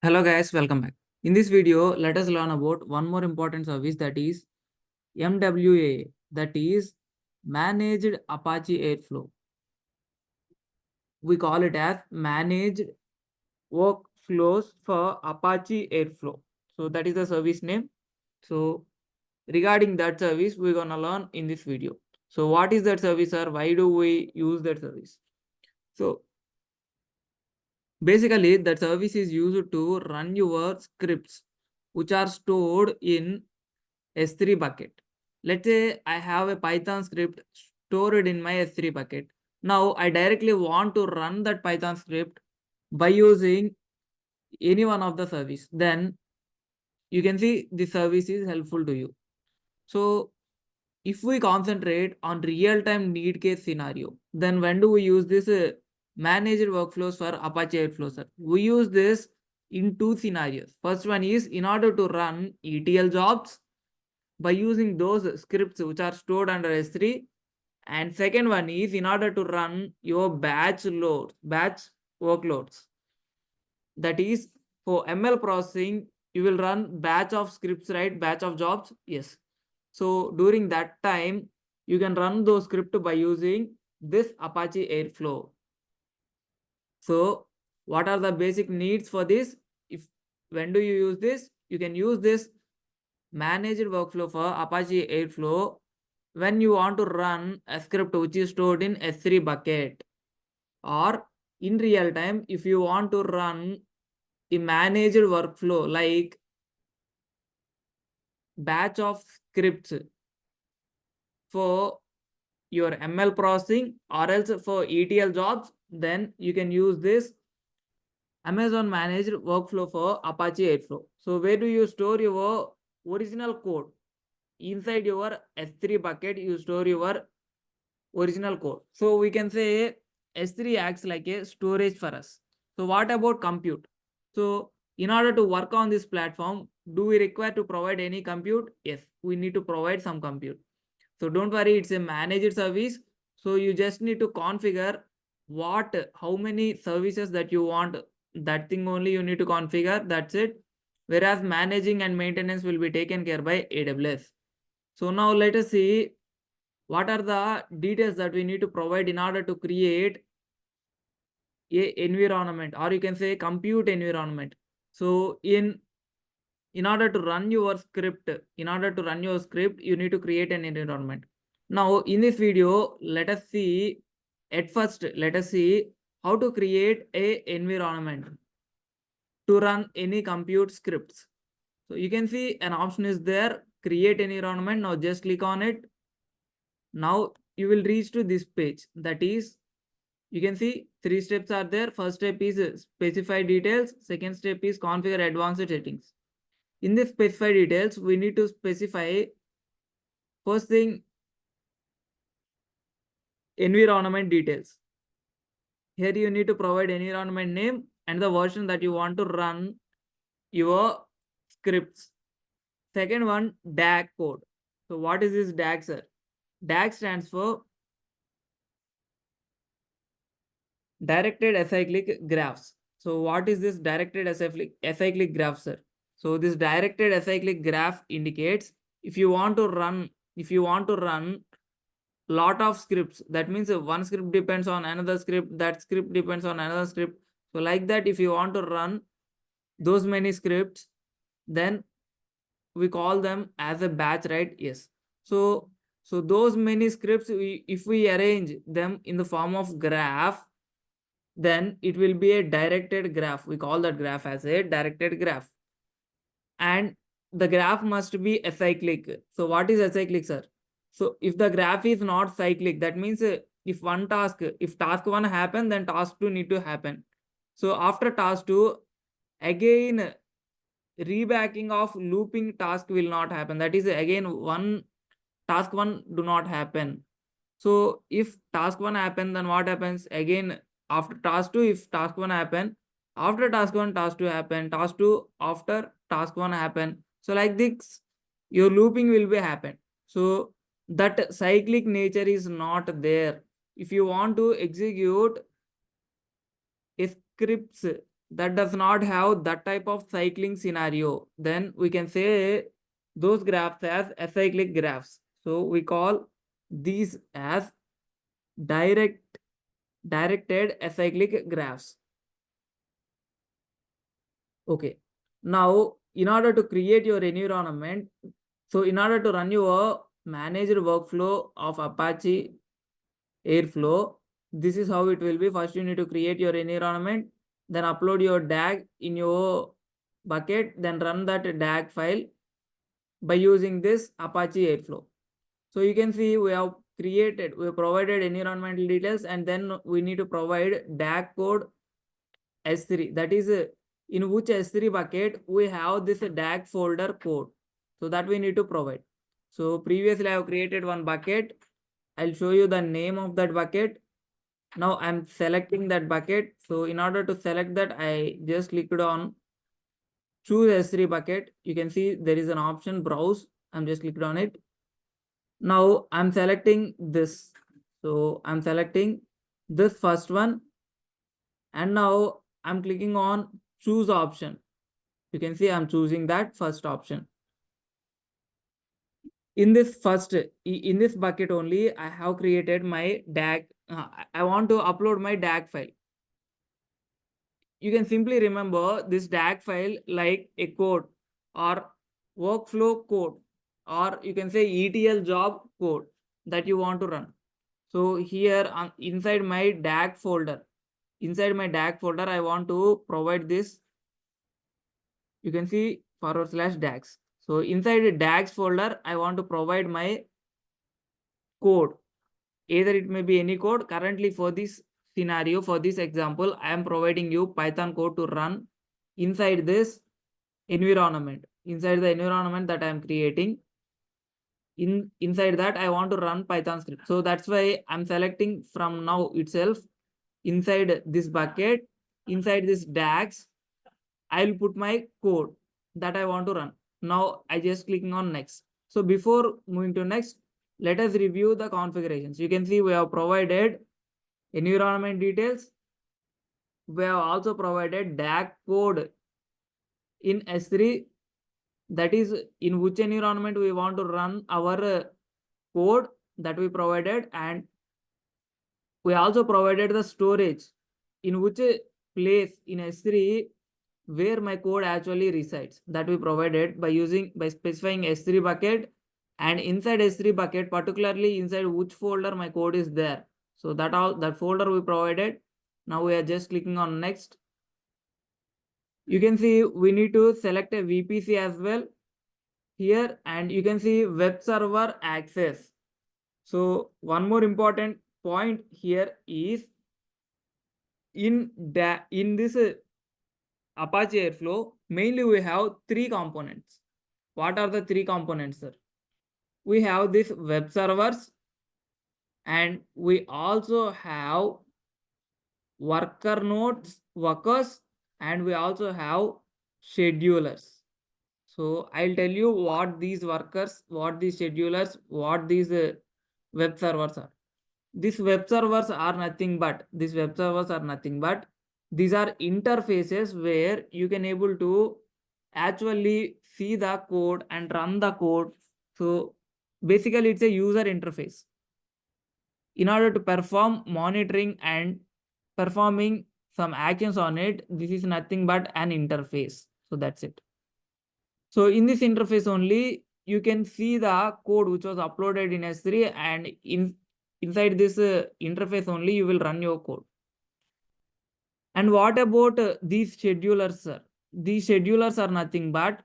Hello guys, welcome back. In this video, let us learn about one more important service, that is MWAA, that is Managed Apache Airflow. We call it as Managed Workflows for Apache Airflow. So that is the service name. So regarding that service, we're gonna learn in this video. So what is that service, or why do we use that service? So basically, that service is used to run your scripts which are stored in S3 bucket. Let's say I have a Python script stored in my S3 bucket. Now I directly want to run that Python script by using any one of the service. Then you can see the service is helpful to you. So if we concentrate on real-time need case scenario, then when do we use this managed workflows for Apache Airflow, sir? We use this in two scenarios. First one is in order to run ETL jobs by using those scripts which are stored under S3. And second one is in order to run your batch workloads. That is, for ML processing, you will run batch of scripts, right? Batch of jobs. Yes. So during that time, you can run those scripts by using this Apache Airflow. So what are the basic needs for this? When do you use this? You can use this managed workflow for Apache Airflow when you want to run a script which is stored in S3 bucket, or in real time if you want to run a managed workflow like batch of scripts for your ML processing or else for ETL jobs, then you can use this Amazon managed workflow for Apache Airflow. So where do you store your original code? Inside your S3 bucket, you store your original code. So we can say S3 acts like a storage for us. So what about compute? So in order to work on this platform, do we require to provide any compute? Yes, we need to provide some compute. So don't worry, it's a managed service. So you just need to configure how many services that you want. That thing only you need to configure. That's it. Whereas managing and maintenance will be taken care by AWS. So now let us see what are the details that we need to provide in order to create a environment, or you can say compute environment. So in order to run your script, you need to create an environment. Now in this video, let us see how to create a environment to run any compute scripts. So you can see an option is there, create environment. Now just click on it. Now you will reach to this page. That is, you can see 3 steps are there. First step is specify details. Second step is configure advanced settings. In this specify details, we need to specify first thing environment details. Here you need to provide environment name and the version that you want to run your scripts. Second one, DAG code. So what is this DAG, sir? DAG stands for directed acyclic graphs. So what is this directed acyclic graph, sir? So this directed acyclic graph indicates if you want to run lot of scripts, that means one script depends on another script, that script depends on another script. So like that, if you want to run those many scripts, then we call them as a batch, right? Yes. So those many scripts, if we arrange them in the form of graph, then it will be a directed graph. We call that graph as a directed graph. And the graph must be acyclic. So what is acyclic, sir? So if the graph is not cyclic, that means if task 1 happen, then task 2 need to happen. So after task 2, again rebacking of looping task will not happen. That is, again task 1 do not happen. So if task 1 happen, then what happens? Again after task 2, if task 1 happen, after task 1, task 2 happen, task 2 after task 1 happen. So like this, your looping will be happen. So that cyclic nature is not there. If you want to execute a scripts that does not have that type of cycling scenario, then we can say those graphs as acyclic graphs. So we call these as directed acyclic graphs. Okay. Now, in order to create your environment, so in order to run your managed workflow of Apache Airflow, this is how it will be. First, you need to create your environment, then upload your DAG in your bucket, then run that DAG file by using this Apache Airflow. So you can see we have provided environmental details, and then we need to provide DAG code S3. That is in which S3 bucket we have this DAG folder code. So that we need to provide. So previously I have created one bucket. I'll show you the name of that bucket. Now I'm selecting that bucket. So in order to select that, I just clicked on choose S3 bucket. You can see there is an option browse. I'm just clicked on it. Now I'm selecting this. So I'm selecting this first one. And now I'm clicking on choose option. You can see I'm choosing that first option. In this bucket only, I have created my DAG. I want to upload my DAG file. You can simply remember this DAG file like a code or workflow code, or you can say ETL job code that you want to run. So here inside my DAG folder, I want to provide this. You can see /DAGs. So inside the DAGs folder, I want to provide my code. Either it may be any code. Currently for this scenario, for this example, I am providing you Python code to run inside this environment. Inside the environment that I am creating, inside that I want to run Python script. So that's why I'm selecting from now itself inside this bucket, inside this DAGs, I'll put my code that I want to run. Now I just clicking on next. So before moving to next, let us review the configurations. You can see we have provided environment details. We have also provided DAG code in S3. That is in which environment we want to run our code that we provided, and we also provided the storage in which place in S3 where my code actually resides, that we provided by specifying S3 bucket, and inside S3 bucket, particularly inside which folder my code is there. So that folder we provided. Now we are just clicking on next. You can see we need to select a VPC as well here, and you can see web server access. So one more important point here is in this Apache Airflow, mainly we have three components. What are the three components, sir? We have this web servers, and we also have workers, and we also have schedulers. So I'll tell you what these workers, what these schedulers, what these web servers are. These web servers are nothing but these are interfaces where you can able to actually see the code and run the code. So basically it's a user interface. In order to perform monitoring and performing some actions on it, this is nothing but an interface. So that's it. So in this interface only, you can see the code which was uploaded in S3, and inside this interface only you will run your code. And what about these schedulers, sir? These schedulers are nothing but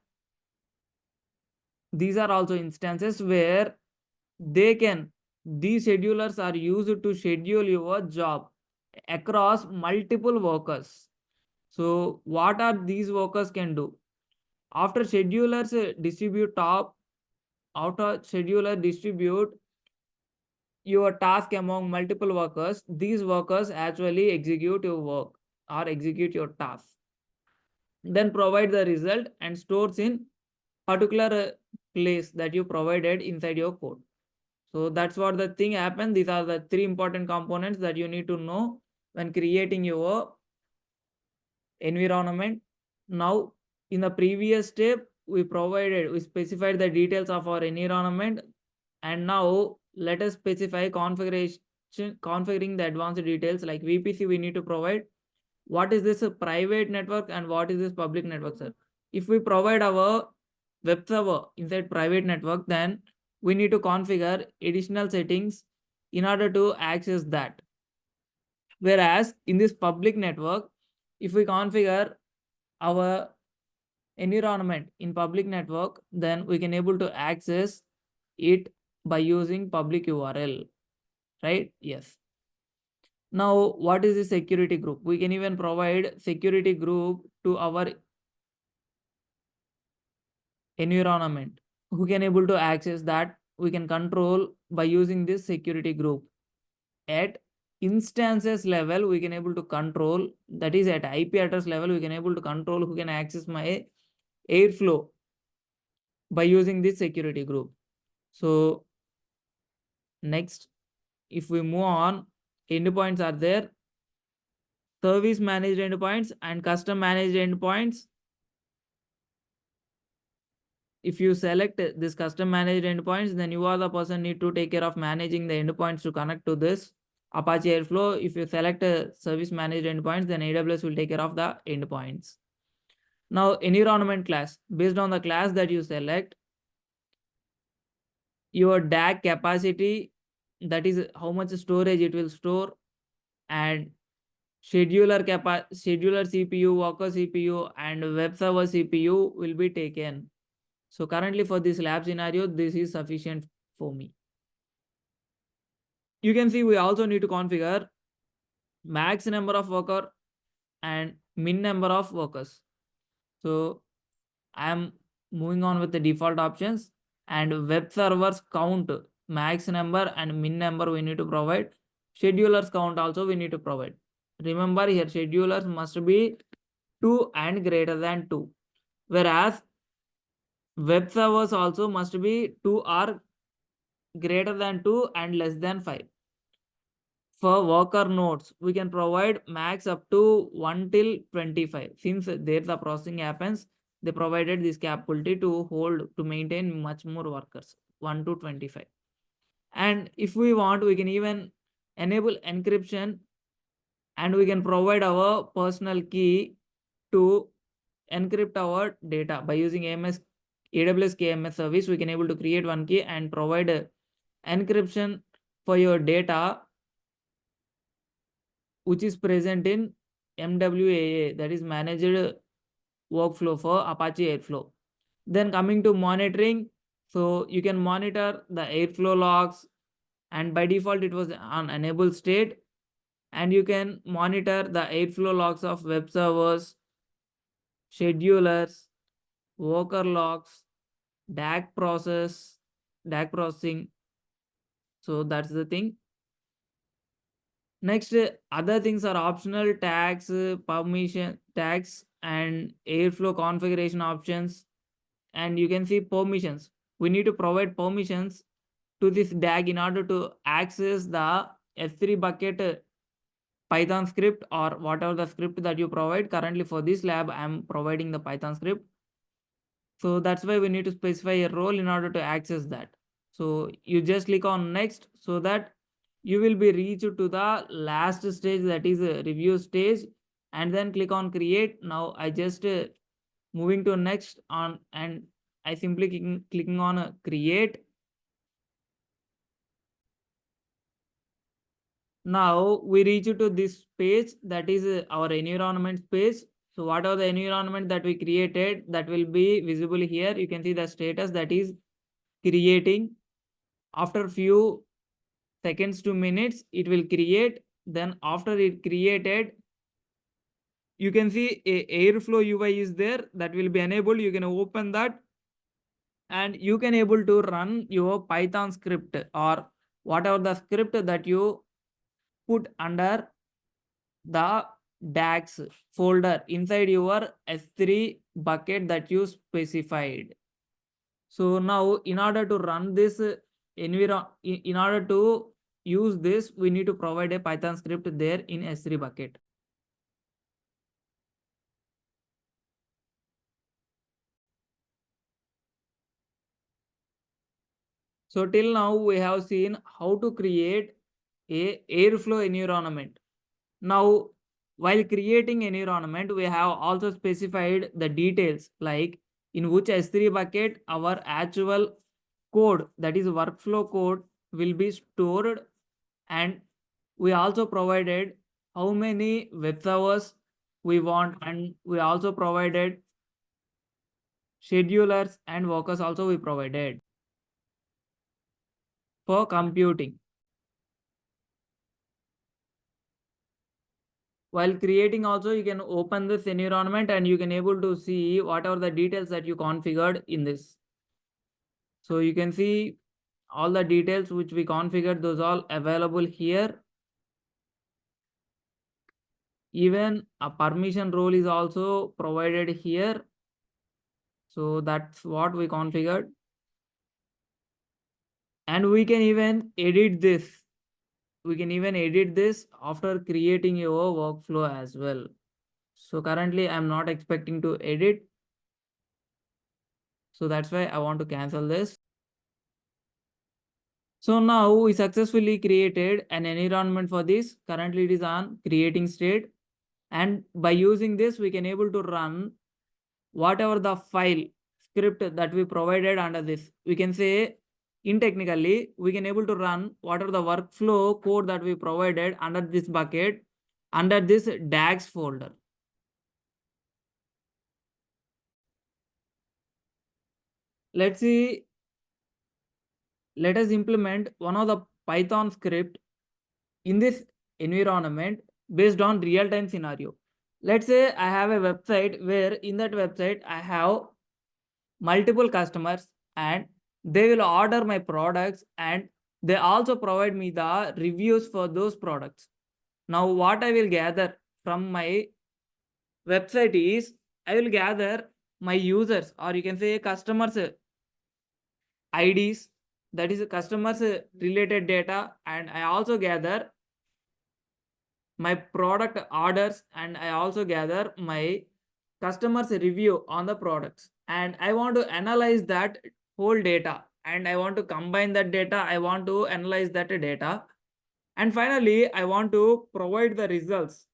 these are also instances where these schedulers are used to schedule your job across multiple workers. So what are these workers can do? After schedulers distribute your task among multiple workers, these workers actually execute your work or execute your task, then provide the result and stores in particular place that you provided inside your code. So that's what the thing happened. These are the three important components that you need to know when creating your environment. Now in the previous step, we specified the details of our environment, and now let us specify configuring the advanced details. Like VPC, we need to provide what is this a private network and what is this public network, sir. If we provide our web server inside private network, then we need to configure additional settings in order to access that. Whereas in this public network, if we configure our environment in public network, then we can able to access it by using public URL, right? Yes. Now, what is the security group? We can even provide security group to our environment. Who can able to access that? We can control by using this security group. At instances level, we can able to control, that is at IP address level, we can able to control who can access my airflow by using this security group. So next, if we move on, endpoints are there, service managed endpoints and custom managed endpoints. If you select this custom managed endpoints, then you are the person need to take care of managing the endpoints to connect to this Apache Airflow. If you select service managed endpoints, then AWS will take care of the endpoints. Now, environment class, based on the class that you select, your DAC capacity, that is how much storage it will store, and scheduler CPU, worker CPU, and web server CPU will be taken. So currently for this lab scenario, this is sufficient for me. You can see we also need to configure max number of worker and min number of workers. So I am moving on with the default options, and web servers count, max number and min number we need to provide. Schedulers count also we need to provide. Remember here, schedulers must be 2 and greater than 2. Whereas web servers also must be 2 or greater than 2 and less than 5. For worker nodes, we can provide max up to 1 till 25. Since there the processing happens, they provided this capability to hold, to maintain much more workers, 1 to 25. And if we want, we can even enable encryption, and we can provide our personal key to encrypt our data by using AWS KMS service. We can able to create one key and provide encryption for your data, which is present in MWAA, that is managed workflow for Apache Airflow. Then coming to monitoring, so you can monitor the Airflow logs, and by default it was on enable state, and you can monitor the Airflow logs of web servers, schedulers, worker logs, DAC processing. So that's the thing. Next, other things are optional tags, permission tags, and Airflow configuration options. And you can see permissions. We need to provide permissions to this DAG in order to access the S3 bucket Python script or whatever the script that you provide. Currently for this lab, I am providing the Python script. So that's why we need to specify a role in order to access that. So you just click on next, so that you will be reached to the last stage, that is a review stage, and then click on create. Now I just moving to next on, and I simply clicking on create. Now we reach to this page, that is our environment page. So what are the environment that we created, that will be visible here. You can see the status, that is creating. After few seconds to minutes, it will create. Then after it created, you can see a Airflow UI is there, that will be enabled. You can open that, and you can able to run your Python script or whatever the script that you put under the DAX folder inside your S3 bucket that you specified. So now in order to run this in order to use this, we need to provide a Python script there in S3 bucket. So till now we have seen how to create a airflow environment. Now, while creating environment, we have also specified the details like in which S3 bucket our actual code, that is workflow code, will be stored, and we also provided how many web servers we want, and we also provided schedulers and workers also we provided for computing. While creating also, you can open this environment and you can able to see what are the details that you configured in this. So you can see all the details which we configured, those all available here. Even a permission role is also provided here. So that's what we configured. And we can even edit this. We can even edit this after creating your workflow as well. So currently I'm not expecting to edit. So that's why I want to cancel this. So now we successfully created an environment for this. Currently it is on creating state. And by using this, we can able to run whatever the file script that we provided under this. We can say in technically, we can able to run whatever the workflow code that we provided under this bucket, under this DAGs folder. Let's see, let us implement one of the Python script in this environment based on real-time scenario. Let's say I have a website where in that website I have multiple customers and they will order my products and they also provide me the reviews for those products. Now what I will gather from my website is I will gather my users, or you can say customers IDs, that is customers related data, and I also gather my product orders, and I also gather my customers review on the products, and I want to analyze that whole data, and I want to combine that data, I want to analyze that data, and finally I want to provide the results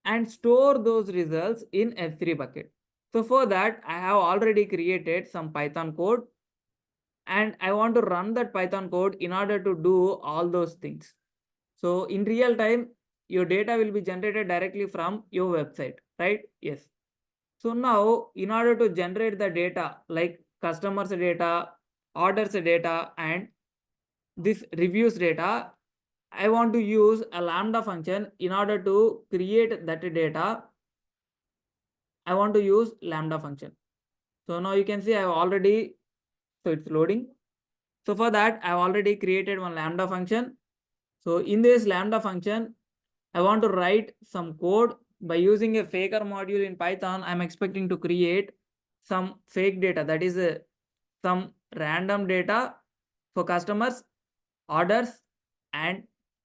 and store those results in S3 bucket. So for that I have already created some Python code and I want to run that Python code in order to do all those things. So in real time, your data will be generated directly from your website, right? Yes. So now in order to generate the data like customers data, orders data, and this reviews data, I want to use a lambda function in order to create that data. I want to use lambda function. So now you can see I have already, so it's loading. So for that, I've already created one lambda function. So in this lambda function, I want to write some code by using a faker module in Python. I'm expecting to create some fake data, that is some random data for customers, orders, and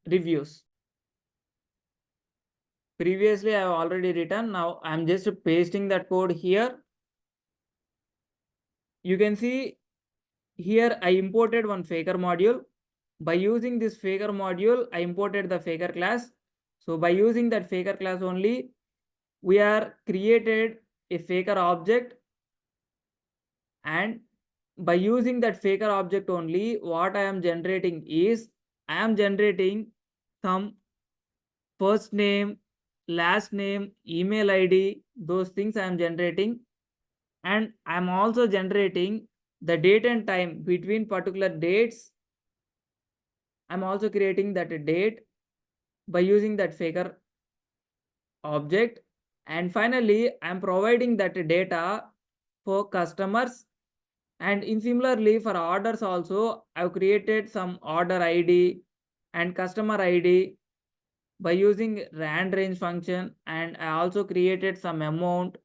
reviews. Previously, I have already written. Now I'm just pasting that code here. You can see here I imported one faker module. By using this faker module, I imported the faker class. So by using that faker class only, we are created a faker object, and by using that faker object only, what I am generating is I am generating some first name, last name, email ID, those things I am generating, and I am also generating the date and time between particular dates. I'm also creating that date by using that faker object, and finally I'm providing that data for customers, and in similarly for orders also I've created some order ID and customer ID by using rand range function, and I also created some amount.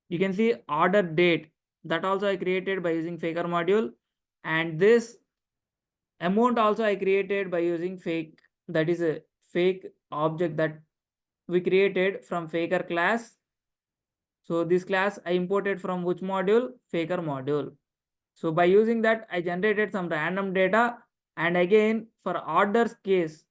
You can see order date, that also I created by using faker module, and this amount also I created by using fake, that is a fake object that we created from faker class. So this class I imported from which module? Faker module. So by using that, I generated some random data, and again for orders case,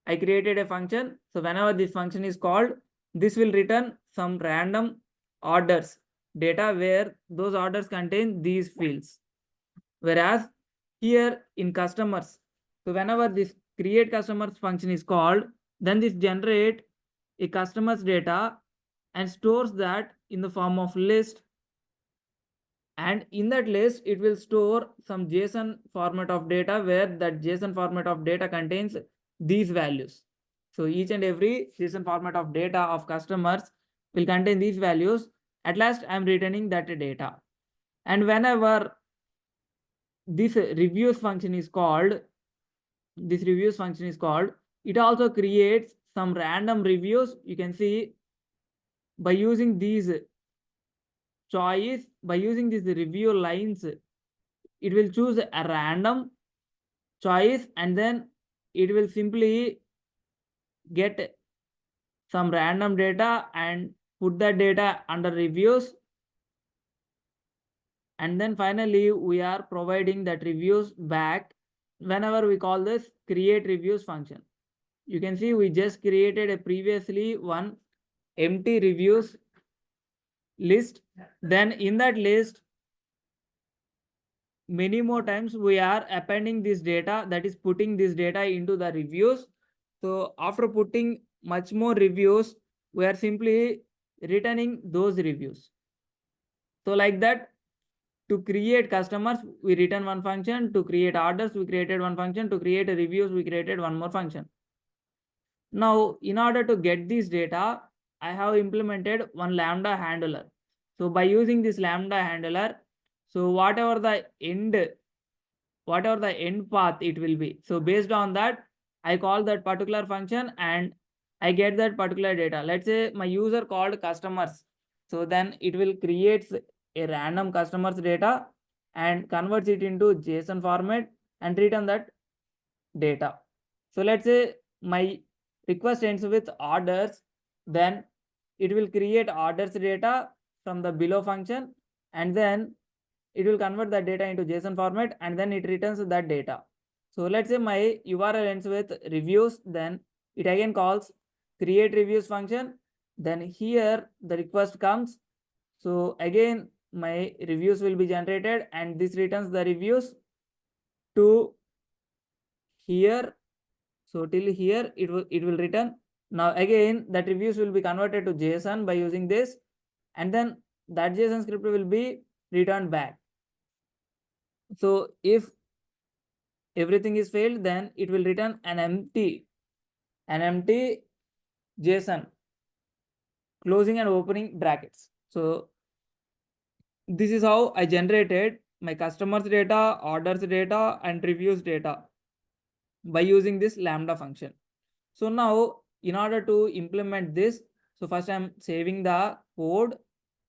I created a function. So whenever this function is called, this will return some random orders data where those orders contain these fields. Whereas here in customers, so whenever this create customers function is called, then this generate a customers data and stores that in the form of list, and in that list it will store some JSON format of data where that JSON format of data contains these values. So each and every JSON format of data of customers will contain these values. At last I am returning that data, and whenever this reviews function is called, it also creates some random reviews. You can see by using these choice, by using these review lines, it will choose a random choice, and then it will simply get some random data and put that data under reviews, and then finally we are providing that reviews back whenever we call this create reviews function. You can see we just created a previously one empty reviews list. Then in that list, many more times we are appending this data, that is putting this data into the reviews. So after putting much more reviews, we are simply returning those reviews. So like that, to create customers, we return one function. To create orders, we created one function. To create reviews, we created one more function. Now, in order to get this data, I have implemented one lambda handler. So by using this lambda handler, so whatever the end path it will be, so based on that, I call that particular function and I get that particular data. Let's say my user called customers. So then it will create a random customers data and converts it into JSON format and return that data. So let's say my request ends with orders, then it will create orders data from the below function, and then it will convert that data into JSON format, and then it returns that data. So let's say my URL ends with reviews, then it again calls create reviews function. Then here the request comes. So again my reviews will be generated, and this returns the reviews to here. So till here it will return. Now again that reviews will be converted to JSON by using this, and then that JSON script will be returned back. So if everything is failed, then it will return an empty JSON, closing and opening brackets. So this is how I generated my customers data, orders data, and reviews data by using this lambda function. So now in order to implement this, so first I'm saving the code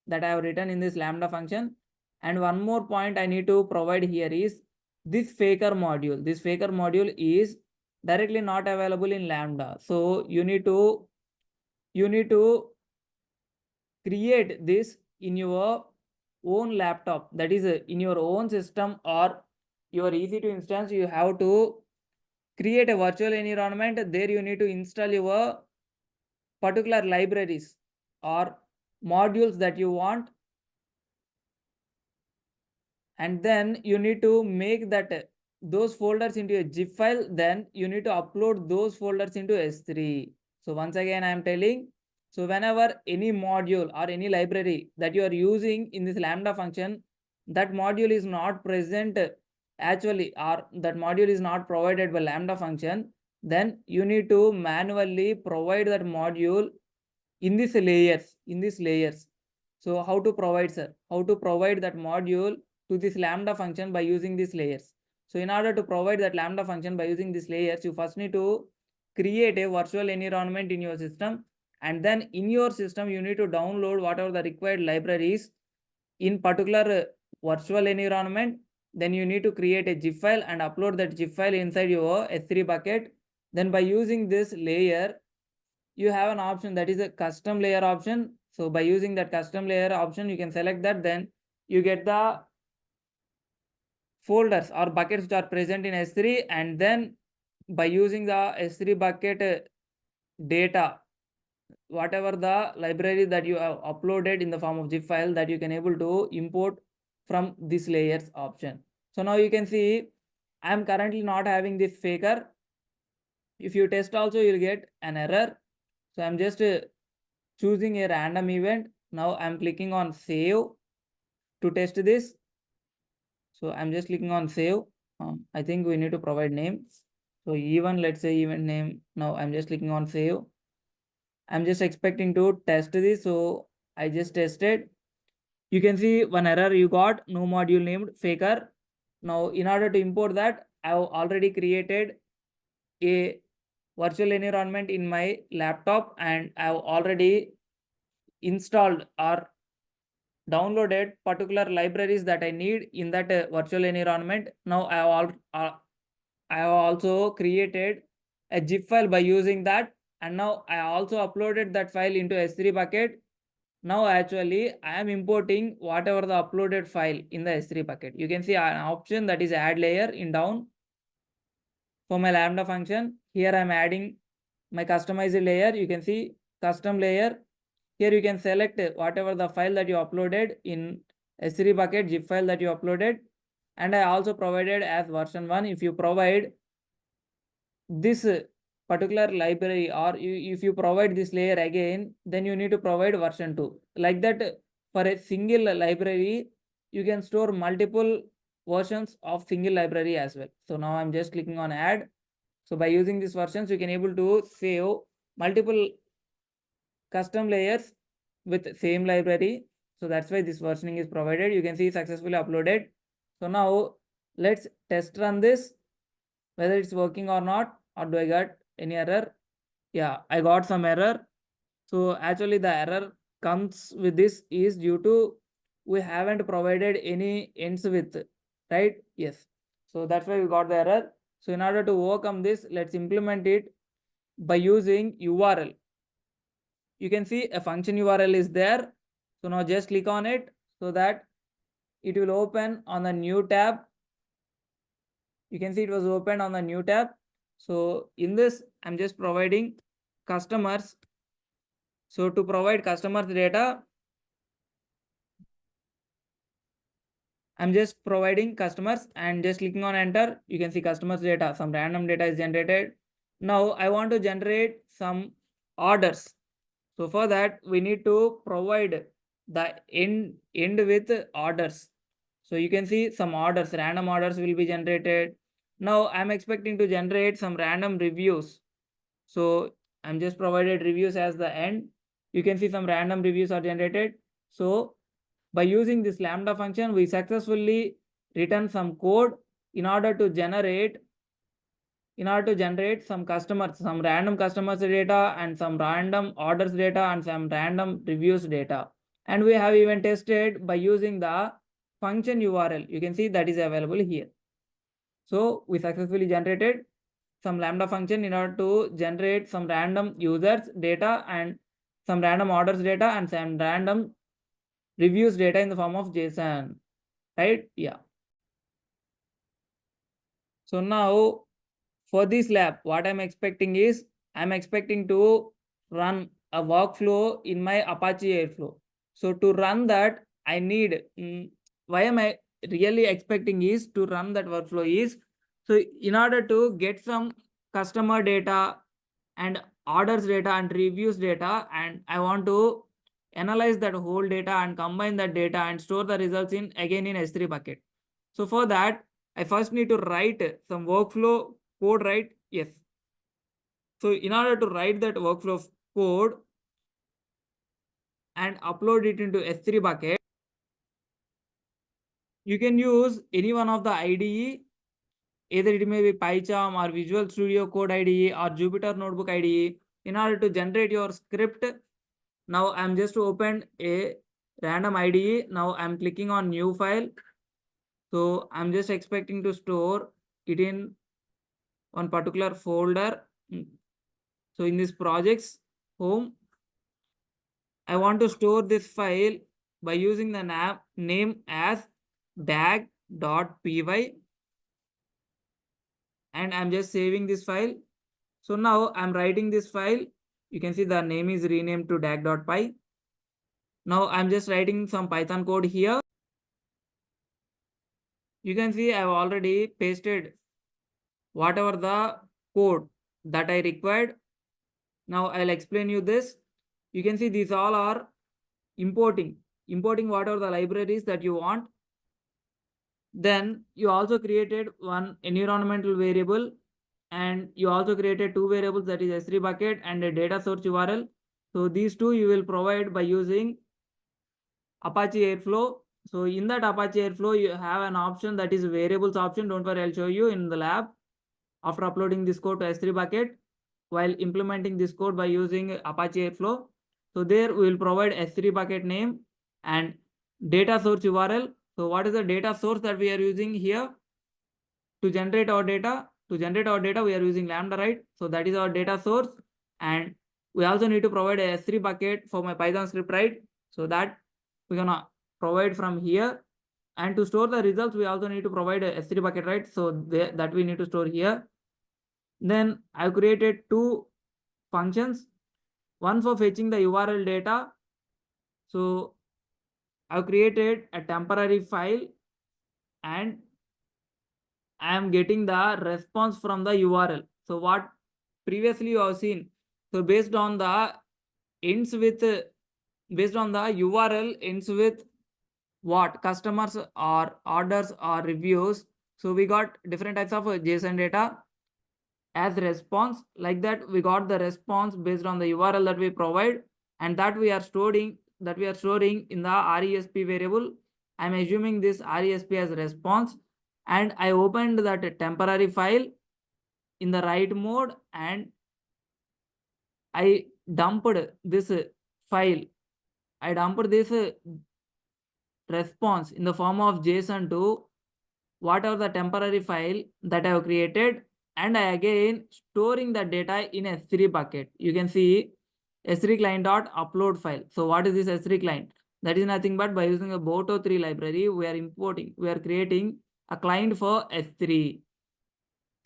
that I have written in this lambda function. And one more point I need to provide here is this faker module. This faker module is directly not available in lambda. So you need to create this in your own laptop, that is in your own system or your EC2 instance. You have to create a virtual environment. There you need to install your particular libraries or modules that you want, and then you need to make that those folders into a zip file. Then you need to upload those folders into S3. So once again I am telling, so whenever any module or any library that you are using in this lambda function, that module is not present actually, or that module is not provided by lambda function, then you need to manually provide that module in these layers. So how to provide, sir? How to provide that module to this lambda function by using these layers? So in order to provide that lambda function by using these layers, you first need to create a virtual environment in your system, and then in your system you need to download whatever the required libraries in particular virtual environment. Then you need to create a zip file and upload that zip file inside your S3 bucket. Then by using this layer, you have an option that is a custom layer option. So by using that custom layer option, you can select that, then you get the folders or buckets which are present in S3, and then by using the S3 bucket data, whatever the library that you have uploaded in the form of zip file, that you can able to import from this layers option. So now you can see I am currently not having this faker. If you test also, you'll get an error. So I'm just choosing a random event. Now I'm clicking on save to test this. So I'm just clicking on save. I think we need to provide name. So even, let's say event name. Now I'm just clicking on save. I'm just expecting to test this. So I just tested. You can see one error you got, no module named faker. Now in order to import that, I've already created a virtual environment in my laptop, and I've already installed or downloaded particular libraries that I need in that virtual environment. Now I have also created a zip file by using that, and now I also uploaded that file into S3 bucket. Now actually I am importing whatever the uploaded file in the S3 bucket. You can see an option that is add layer in down. For my lambda function, here I am adding my customized layer. You can see custom layer. Here you can select whatever the file that you uploaded in S3 bucket, zip file that you uploaded. And I also provided as version 1. If you provide this particular library, or if you provide this layer again, then you need to provide version 2. Like that, for a single library, you can store multiple versions of single library as well. So now I'm just clicking on add. So by using these versions, you can able to save multiple custom layers with same library. So that's why this versioning is provided. You can see successfully uploaded. So now let's test run this, whether it's working or not, or do I get any error? Yeah, I got some error. So actually the error comes with this is due to we haven't provided any ends with, right? Yes. So that's why we got the error. So in order to overcome this, let's implement it by using URL. You can see a function URL is there. So now just click on it so that it will open on a new tab. You can see it was opened on the new tab. So in this, I'm just providing customers. So to provide customers data, I'm just providing customers and just clicking on enter. You can see customers data, some random data is generated. Now I want to generate some orders. So for that, we need to provide the end with orders. So you can see some orders, random orders will be generated. Now I'm expecting to generate some random reviews. So I'm just provided reviews as the end. You can see some random reviews are generated. So by using this lambda function, we successfully written some code in order to generate some customers, some random customers data, and some random orders data, and some random reviews data. And we have even tested by using the function URL. You can see that is available here. So we successfully generated some lambda function in order to generate some random users data, and some random orders data, and some random reviews data in the form of JSON, right? Yeah. So now for this lab, what I'm expecting is I'm expecting to run a workflow in my Apache Airflow. So to run that, I need, why am I really expecting is to run that workflow is, so in order to get some customer data and orders data and reviews data, and I want to analyze that whole data and combine that data and store the results in again in S3 bucket. So for that, I first need to write some workflow code, right? Yes. So in order to write that workflow code and upload it into S3 bucket, you can use any one of the IDE. Either it may be PyCharm or Visual Studio Code IDE or Jupyter Notebook IDE. In order to generate your script, now I'm just opened a random IDE. Now I'm clicking on new file. So I'm just expecting to store it in one particular folder. So in this projects home, I want to store this file by using the name as dag dag.py, and I'm just saving this file. So now I'm writing this file. You can see the name is renamed to dag.py. Now I'm just writing some Python code here. You can see I've already pasted whatever the code that I required. Now I'll explain you this. You can see these all are importing whatever the libraries that you want. Then you also created one environmental variable, and you also created two variables, that is S3 bucket and a data source URL. So these two you will provide by using Apache Airflow. So in that Apache Airflow, you have an option that is variables option. Don't worry, I'll show you in the lab after uploading this code to S3 bucket while implementing this code by using Apache Airflow. So there we will provide S3 bucket name and data source URL. So what is the data source that we are using here to generate our data? To generate our data, we are using Lambda, right? So that is our data source. And we also need to provide a S3 bucket for my Python script, right? So that we're gonna provide from here. And to store the results, we also need to provide a S3 bucket, right? So that we need to store here. Then I've created two functions, one for fetching the URL data. So I've created a temporary file and I am getting the response from the URL. So what previously you have seen. So based on the URL ends with what customers or orders or reviews. So we got different types of JSON data as response. Like that, we got the response based on the URL that we provide, and that we are storing in the RESP variable. I'm assuming this RESP as response, and I opened that temporary file in the write mode, and I dumped this file. I dumped this response in the form of JSON to whatever the temporary file that I have created, and I again storing the data in S3 bucket. You can see S3 client dot upload file. So what is this S3 client? That is nothing but by using a Boto3 library, we are creating a client for S3.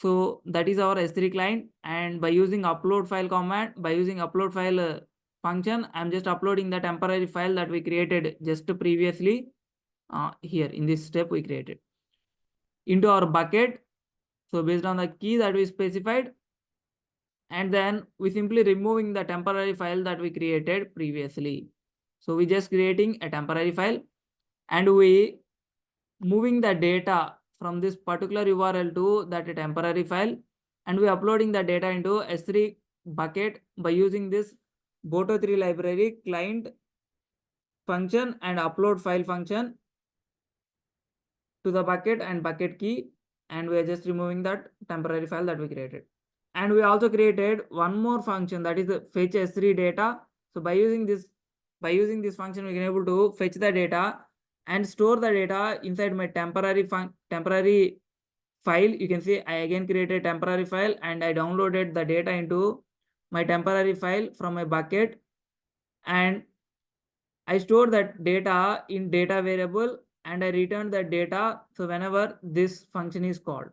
So that is our S3 client, and by using upload file command, by using upload file function, I'm just uploading the temporary file that we created just previously here in this step we created into our bucket. So based on the key that we specified, and then we simply removing the temporary file that we created previously. So we just creating a temporary file, and we moving the data from this particular URL to that temporary file, and we uploading the data into S3 bucket by using this Boto3 library client function and upload file function to the bucket and bucket key, and we are just removing that temporary file that we created. And we also created one more function, that is the fetch S3 data. So by using this function, we can able to fetch the data and store the data inside my temporary file. You can see I again created a temporary file and I downloaded the data into my temporary file from my bucket, and I store that data in data variable and I return that data. So whenever this function is called,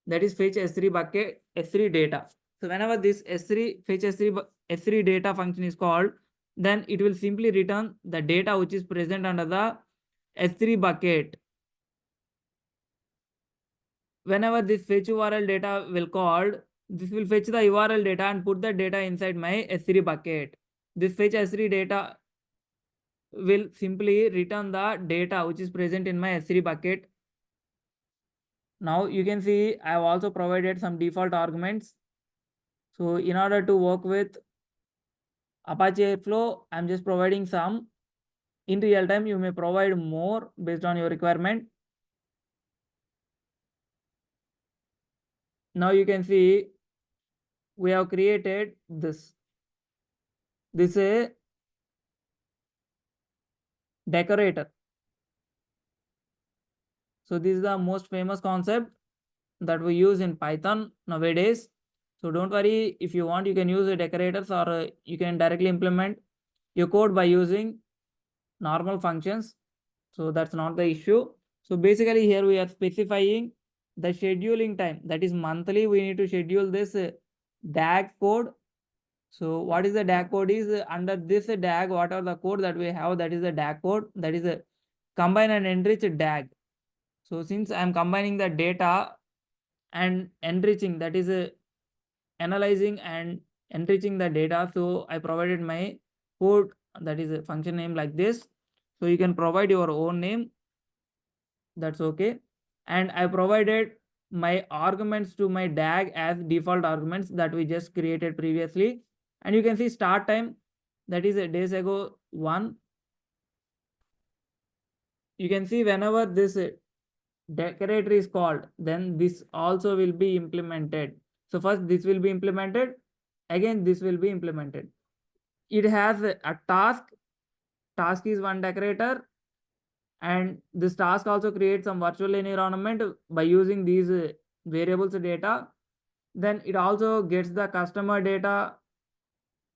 that is fetch S3 bucket S3 data. So whenever this S3 fetch S3 data function is called, then it will simply return the data which is present under the S3 bucket. Whenever this fetch URL data will called, this will fetch the URL data and put the data inside my S3 bucket. This fetch S3 data will simply return the data which is present in my S3 bucket. Now you can see I have also provided some default arguments. So in order to work with Apache Airflow, I'm just providing some. In real time, you may provide more based on your requirement. Now you can see we have created this. This is a decorator. So this is the most famous concept that we use in Python nowadays. So don't worry, if you want, you can use the decorators, or you can directly implement your code by using normal functions. So that's not the issue. So basically here we are specifying the scheduling time, that is monthly we need to schedule this DAG code. So what is the DAG code is under this DAG, what are the code that we have, that is the DAG code, that is a combine and enrich DAG. So since I am combining the data and enriching, that is analyzing and enriching the data, so I provided my code, that is a function name like this. So you can provide your own name, that's okay. And I provided my arguments to my DAG as default arguments that we just created previously. And you can see start time, that is days ago 1. You can see whenever this decorator is called, then this also will be implemented. So first this will be implemented, again this will be implemented. It has a task is one decorator, and this task also creates some virtual environment by using these variables data. Then it also gets the customer data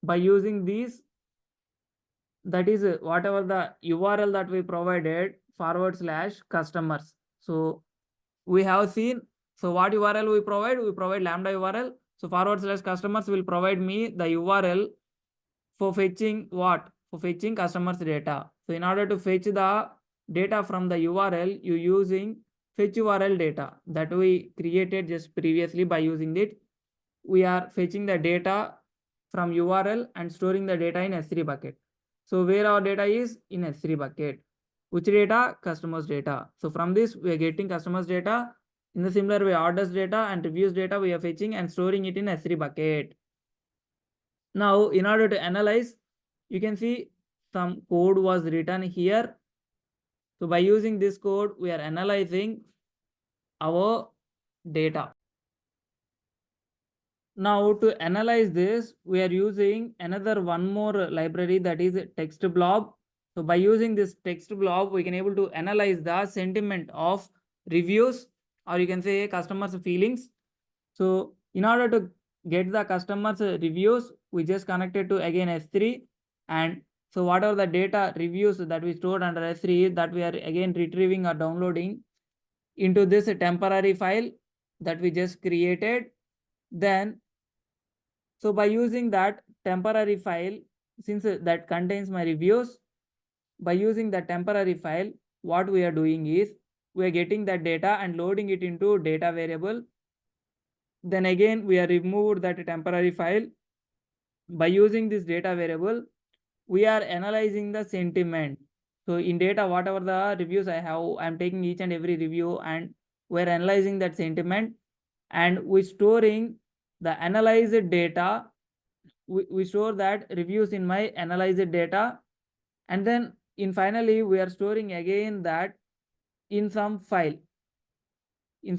by using these, that is whatever the URL that we provided / customers. So we have seen, so what URL we provide lambda URL. So / customers will provide me the URL for fetching what? For fetching customers data. So in order to fetch the data from the URL, you using fetch URL data that we created just previously. By using it, we are fetching the data from URL and storing the data in S3 bucket. So where our data is in S3 bucket. Which data? Customers data. So from this we are getting customers data. In the similar way, orders data and reviews data we are fetching and storing it in S3 bucket. Now in order to analyze, you can see some code was written here. So by using this code, we are analyzing our data. Now to analyze this, we are using another one more library, that is text blob. So by using this text blob, we can able to analyze the sentiment of reviews, or you can say customers' feelings. So in order to get the customers' reviews, we just connected to again S3. And so what are the data reviews that we stored under S3 that we are again retrieving or downloading into this temporary file that we just created. Then so by using that temporary file, since that contains my reviews, by using the temporary file, what we are doing is we are getting that data and loading it into data variable. Then again we are removed that temporary file. By using this data variable, we are analyzing the sentiment. So in data, whatever the reviews I have, I'm taking each and every review and we're analyzing that sentiment, and we storing the analyzed data. We store that reviews in my analyzed data, and then in finally we are storing again that in some file in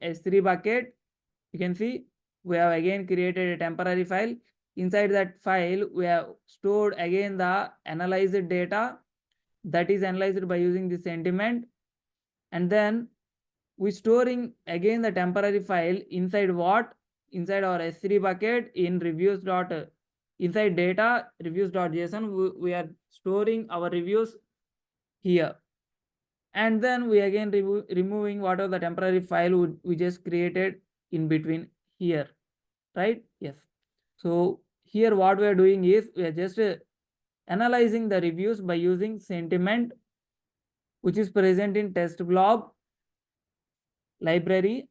S3 bucket. You can see we have again created a temporary file. Inside that file we have stored again the analyzed data that is analyzed by using the sentiment, and then we storing again the temporary file inside what? Inside our S3 bucket in reviews dot inside data reviews.json. We are storing our reviews here, and then we again removing what are the temporary file we just created in between here, right? Yes. So here what we are doing is we are just analyzing the reviews by using sentiment, which is present in test blob library,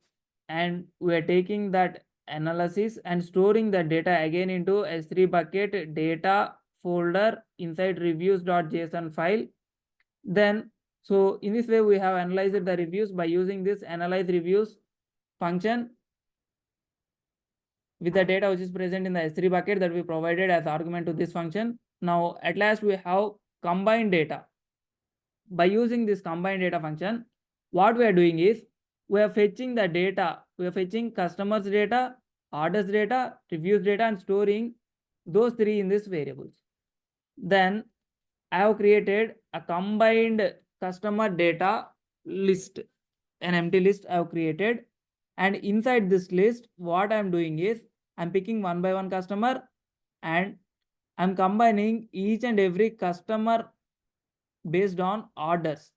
and we are taking that analysis and storing the data again into S3 bucket data folder inside reviews.json file. Then so in this way we have analyzed the reviews by using this analyze reviews function with the data which is present in the S3 bucket that we provided as argument to this function. Now at last we have combined data. By using this combined data function, what we are doing is we are fetching the data. We are fetching customers data, orders data, reviews data, and storing those three in this variables. Then I have created a combined customer data list, an empty list I have created. And inside this list, what I'm doing is I'm picking one by one customer and I'm combining each and every customer based on orders.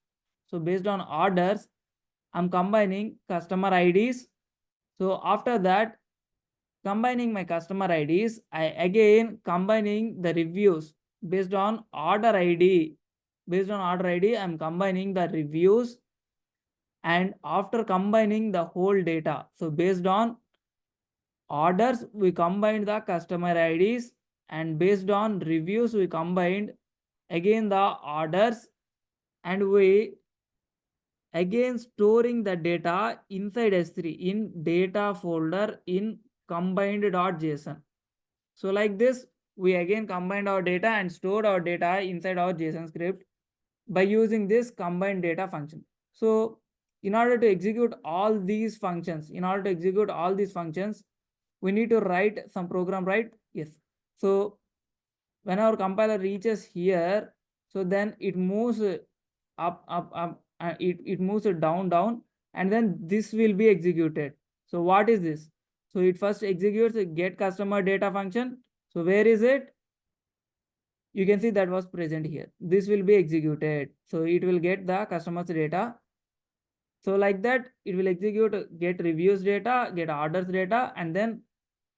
So based on orders, I'm combining customer IDs. So after that, combining my customer IDs, I again combining the reviews based on order ID. Based on order ID, I'm combining the reviews, and after combining the whole data, so based on orders, we combined the customer IDs, and based on reviews, we combined again the orders, and we again storing the data inside S3 in data folder in combined.json. So like this, we again combined our data and stored our data inside our JSON script by using this combined data function. So in order to execute all these functions, we need to write some program, right? Yes. So when our compiler reaches here, so then it moves up, it moves it down, and then this will be executed. So what is this? So it first executes a get customer data function. So where is it? You can see that was present here. This will be executed. So it will get the customer's data. So like that, it will execute get reviews data, get orders data, and then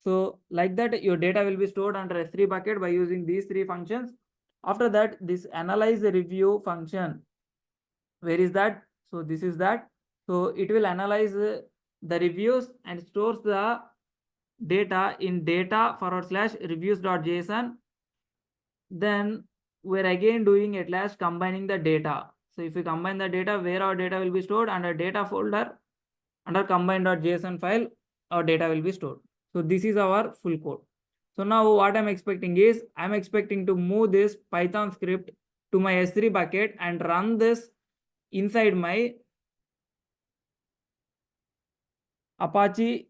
so like that, your data will be stored under S3 bucket by using these three functions. After that, this analyze the review function. Where is that? So this is that. So it will analyze the reviews and stores the data in data / reviews.json. Then we're again doing at last combining the data. So if we combine the data, where our data will be stored under data folder, under combine.json file, our data will be stored. So this is our full code. So now what I'm expecting is, I'm expecting to move this Python script to my S3 bucket and run this inside my Apache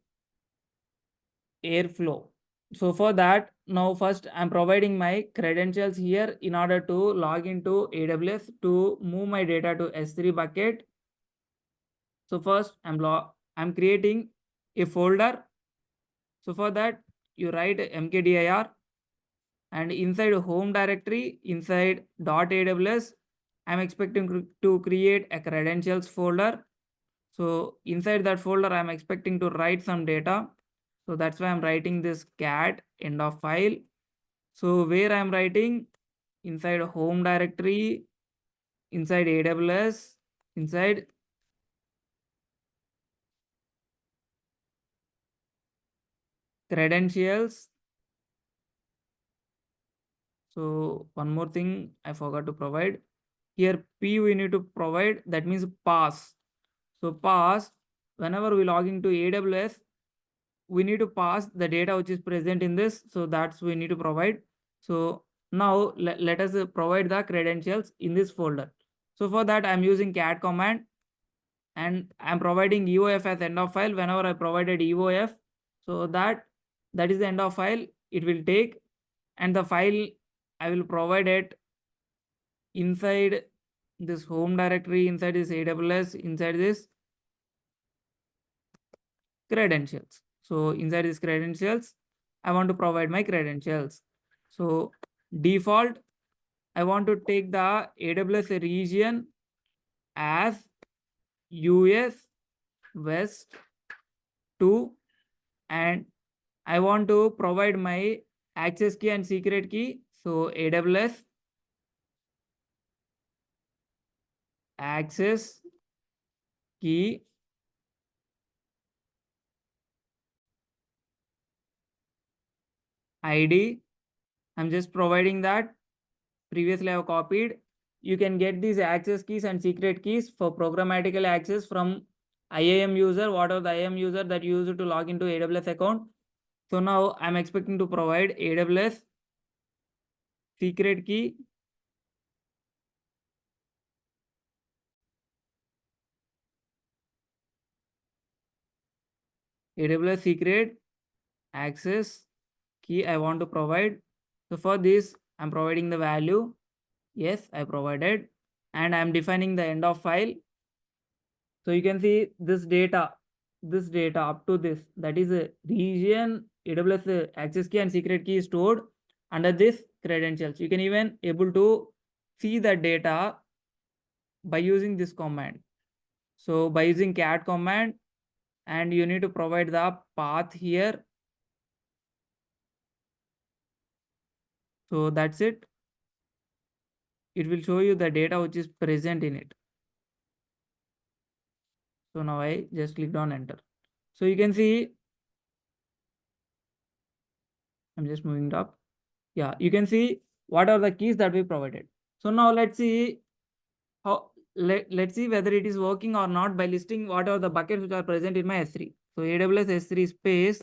Airflow. So for that, now first I'm providing my credentials here in order to log into AWS to move my data to S3 bucket. So first I'm creating a folder. So for that, you write mkdir, and inside home directory, inside .aws, I'm expecting to create a credentials folder. So inside that folder, I'm expecting to write some data. So that's why I'm writing this cat end of file. So where I'm writing inside home directory, inside AWS, inside credentials. So one more thing I forgot to provide. Here P we need to provide, that means pass. So pass, whenever we log into AWS, we need to pass the data which is present in this. So that's we need to provide. So now let us provide the credentials in this folder. So for that, I'm using cat command, and I'm providing EOF as end of file. Whenever I provided EOF, so that is the end of file it will take, and the file I will provide it inside this home directory, inside this AWS, inside this credentials. So inside this credentials, I want to provide my credentials. So default, I want to take the AWS region as US West 2, and I want to provide my access key and secret key. So AWS access key ID. I'm just providing that. Previously I have copied. You can get these access keys and secret keys for programmatical access from IAM user, whatever the IAM user that you use to log into AWS account. So now I'm expecting to provide AWS secret key, AWS secret access key I want to provide. So for this, I'm providing the value. Yes, I provided, and I'm defining the end of file. So you can see this data up to this, that is a region AWS access key and secret key is stored under this credentials. You can even able to see the data by using this command. So by using cat command, and you need to provide the path here. So that's it. It will show you the data which is present in it. So now I just clicked on enter. So you can see, I'm just moving it up. Yeah, you can see what are the keys that we provided. So now let's see how, let's see whether it is working or not by listing what are the buckets which are present in my S3. So AWS S3 space.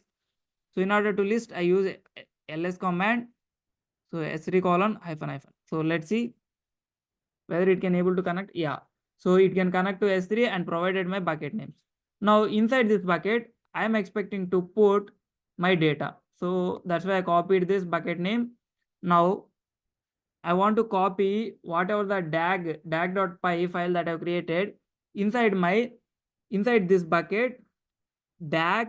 So in order to list, I use ls command. So S3 colon hyphen hyphen. So let's see whether it can able to connect. Yeah, so it can connect to S3 and provided my bucket names. Now inside this bucket, I am expecting to put my data. So that's why I copied this bucket name. Now I want to copy whatever the dag.py file that I've created inside this bucket, dag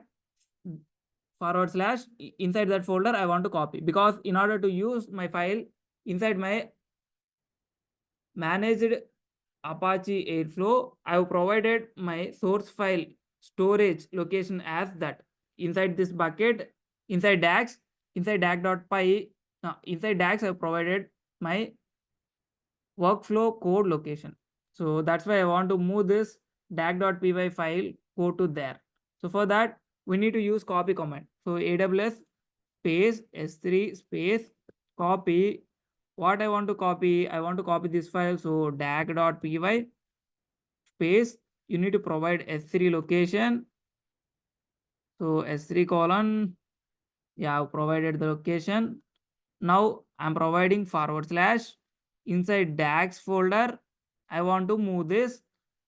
/ inside that folder I want to copy, because in order to use my file inside my managed Apache Airflow, I have provided my source file storage location as that. Inside this bucket, inside dags, inside dag.py, inside dags I have provided my workflow code location. So that's why I want to move this dag.py file code to there. So for that, we need to use copy command. So AWS space S3 space copy. What I want to copy? I want to copy this file. So dag.py space, you need to provide S3 location. So S3 colon, yeah, I've provided the location. Now I'm providing / inside dags folder. I want to move this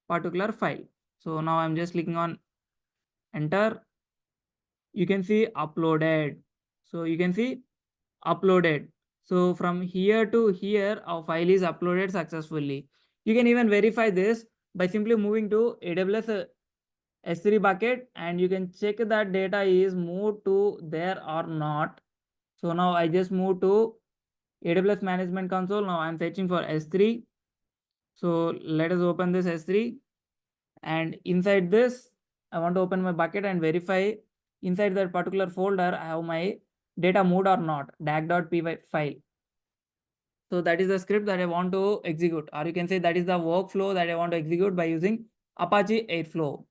particular file. So now I'm just clicking on enter. You can see uploaded. So you can see uploaded. So from here to here, our file is uploaded successfully. You can even verify this by simply moving to AWS S3 bucket, and you can check that data is moved to there or not. So now I just moved to AWS management console. Now I'm searching for S3. So let us open this S3, and inside this, I want to open my bucket and verify inside that particular folder I have my data moved or not, dag.py file. So that is the script that I want to execute, or you can say that is the workflow that I want to execute by using Apache Airflow.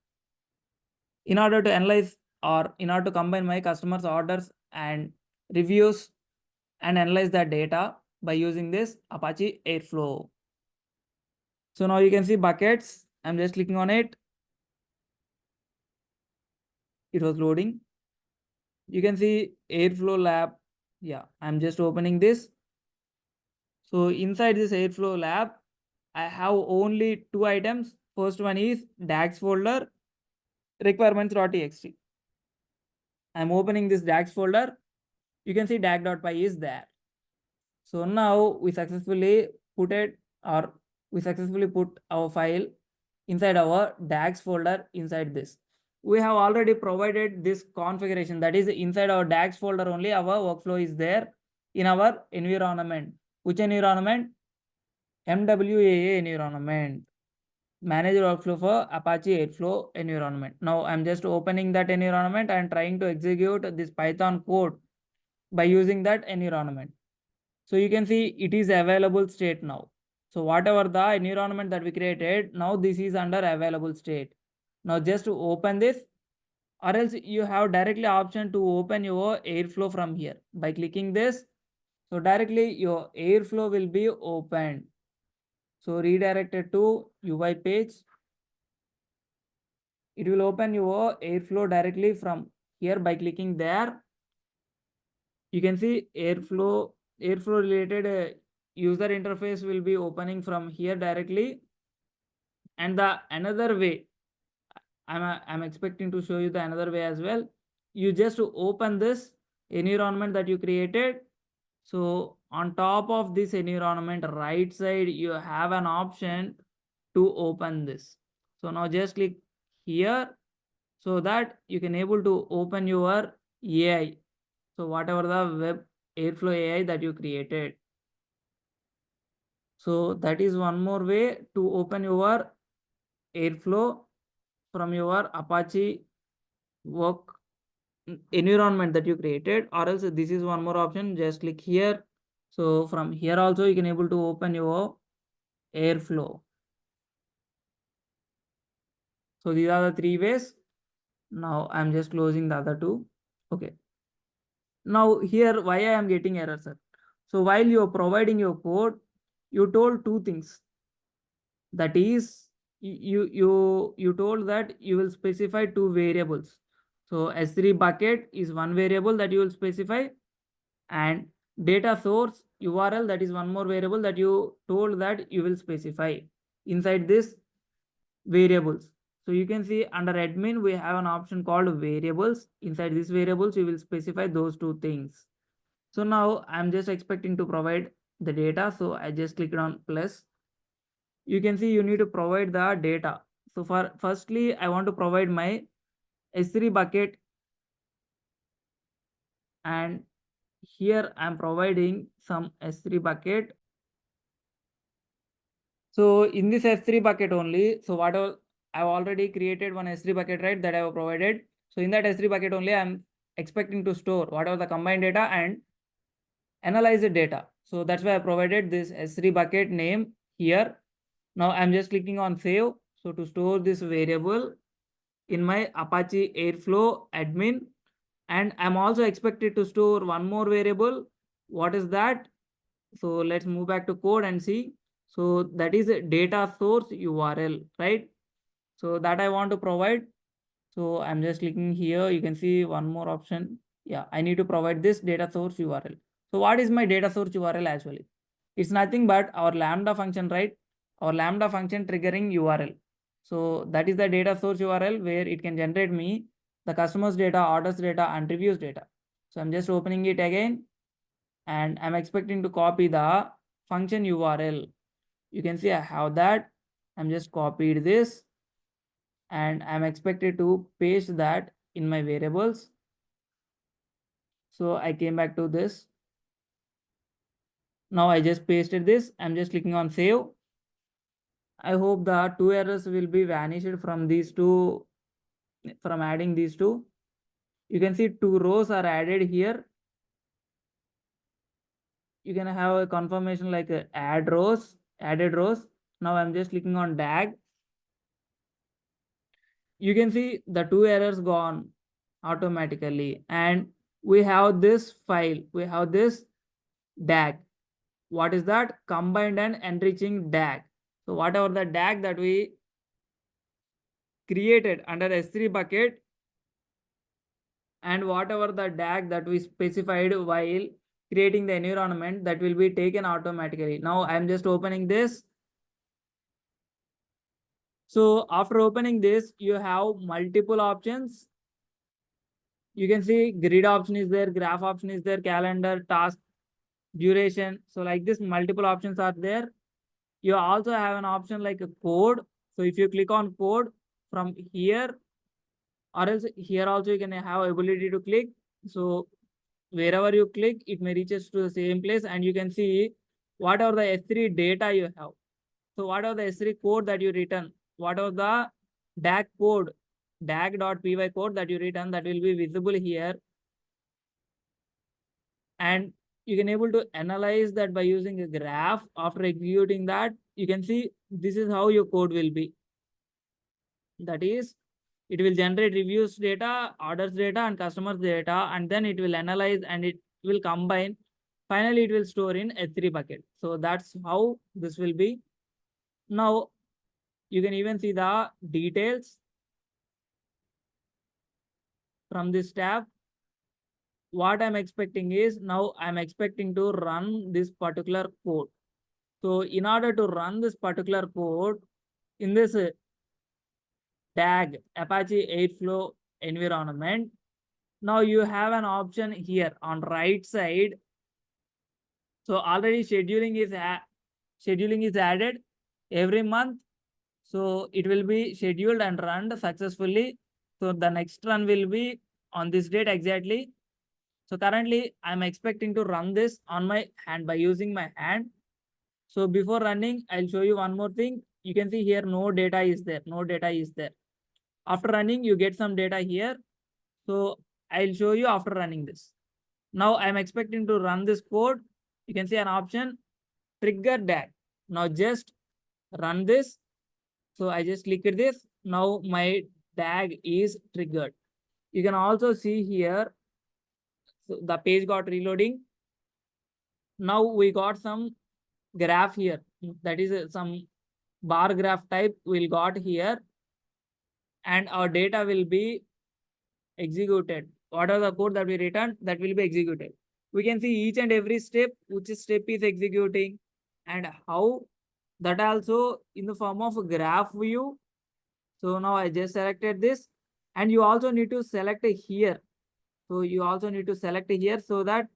In order to analyze, or in order to combine my customers' orders and reviews and analyze that data by using this Apache Airflow. So now you can see buckets. I'm just clicking on it. It was loading. You can see Airflow lab. Yeah, I'm just opening this. So inside this Airflow lab, I have only 2 items. First one is DAX folder, requirements.txt. I'm opening this DAX folder. You can see dag.py is there. So now we successfully put it, or we successfully put our file inside our dags folder inside this. We have already provided this configuration, that is inside our dags folder only our workflow is there in our environment. Which environment? MWAA environment. Manage workflow for Apache Airflow environment. Now I'm just opening that environment and trying to execute this Python code by using that environment. So you can see it is available state now. So whatever the environment that we created, now this is under available state. Now just to open this, or else you have directly option to open your Airflow from here by clicking this. So directly your Airflow will be opened. So redirected to UI page. It will open your Airflow directly from here by clicking there. You can see Airflow related user interface will be opening from here directly. And the another way, I'm expecting to show you the another way as well. You just open this environment that you created. So on top of this environment, right side, you have an option to open this. So now just click here so that you can able to open your AI. So whatever the web Airflow AI that you created. So that is one more way to open your Airflow from your Apache work environment that you created, or else this is one more option. Just click here. So from here also you can able to open your Airflow. So these are the three ways. Now I'm just closing the other two. Okay. Now here why I am getting error, sir. So while you are providing your code, you told two things. That is, you told that you will specify two variables. So S3 bucket is one variable that you will specify, and data source URL, that is one more variable that you told that you will specify inside this variables. So you can see under admin we have an option called variables. Inside these variables you will specify those two things. So now I'm just expecting to provide the data, so I just clicked on plus. You can see you need to provide the data. So for firstly I want to provide my S3 bucket, and here I'm providing some S3 bucket. So in this S3 bucket only, so whatever I've already created one S3 bucket, right, that I have provided. So in that S3 bucket only I'm expecting to store whatever the combined data and analyze the data. So that's why I provided this S3 bucket name here. Now I'm just clicking on save. So to store this variable in my Apache Airflow admin, and I'm also expected to store one more variable. What is that? So let's move back to code and see. So that is a data source URL, right? So that I want to provide. So I'm just clicking here. You can see one more option. Yeah, I need to provide this data source URL. So what is my data source URL actually? It's nothing but our Lambda function, right? Our Lambda function triggering URL. So that is the data source URL where it can generate me the customer's data, orders data, and reviews data. So I'm just opening it again, and I'm expecting to copy the function URL. You can see I have that. I'm just copied this, and I'm expected to paste that in my variables. So I came back to this. Now I just pasted this. I'm just clicking on save. I hope the two errors will be vanished from these two, from adding these two. You can see two rows are added here. You can have a confirmation like add rows, added rows. Now I'm just clicking on DAG. You can see the two errors gone automatically, and we have this file, we have this DAG. What is that? Combined and enriching DAG. So whatever the DAG that we created under S3 bucket, and whatever the DAG that we specified while creating the environment, that will be taken automatically. Now I'm just opening this. So after opening this, you have multiple options. You can see grid option is there, graph option is there, calendar, task, duration. So like this, multiple options are there. You also have an option like a code. So if you click on code from here, or else here also you can have ability to click. So wherever you click, it may reaches to the same place, and you can see whatever the S3 data you have. So whatever the S3 code that you written, whatever the DAG code, dag.py code that you written, that will be visible here. And you can able to analyze that by using a graph. After executing that, you can see this is how your code will be. That is, it will generate reviews data, orders data, and customers data, and then it will analyze and it will combine. Finally, it will store in S3 bucket. So that's how this will be. Now you can even see the details from this tab. What I'm expecting is, now I'm expecting to run this particular code. So in order to run this particular code in this DAG Apache Airflow environment, now you have an option here on right side. So already scheduling is added every month. So it will be scheduled and run successfully. So the next run will be on this date exactly. So currently I'm expecting to run this on my hand by using my hand. So before running, I'll show you one more thing. You can see here no data is there. No data is there. After running, you get some data here. So I'll show you after running this. Now I'm expecting to run this code. You can see an option trigger DAG. Now just run this. So I just clicked this. Now my DAG is triggered. You can also see here, so the page got reloading. Now we got some graph here. That is some bar graph type we'll got here, and our data will be executed. Whatever the code that we returned, that will be executed. We can see each and every step, which step is executing, and how, that also in the form of a graph view. So now I just selected this, and you also need to select here. So you also need to select here so that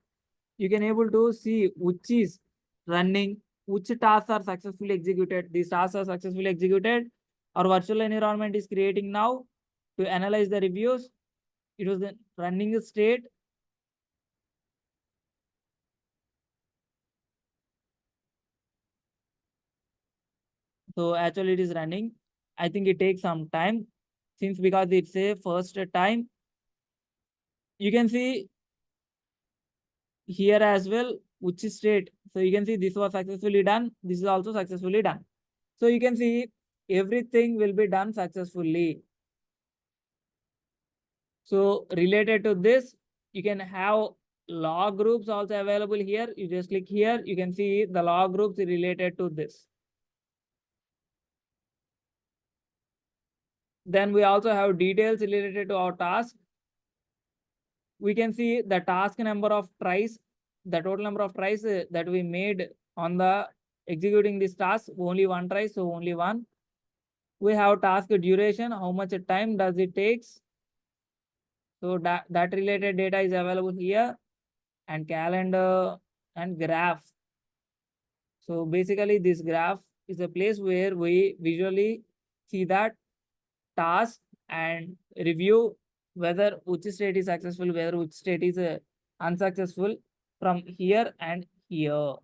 you can able to see which is running, which tasks are successfully executed. These tasks are successfully executed. Our virtual environment is creating now to analyze the reviews. It was the running state. So actually it is running. I think it takes some time since because it's a first time. You can see here as well, which is state. So you can see this was successfully done. This is also successfully done. So you can see everything will be done successfully. So related to this, you can have log groups also available here. You just click here. You can see the log groups related to this. Then we also have details related to our task. We can see the task number of tries, the total number of tries that we made on the executing this task, only one try, so only one. We have task duration, how much time does it takes. So that related data is available here, and calendar and graph. So basically this graph is a place where we visually see that task and review whether which state is successful, whether which state is unsuccessful from here and here.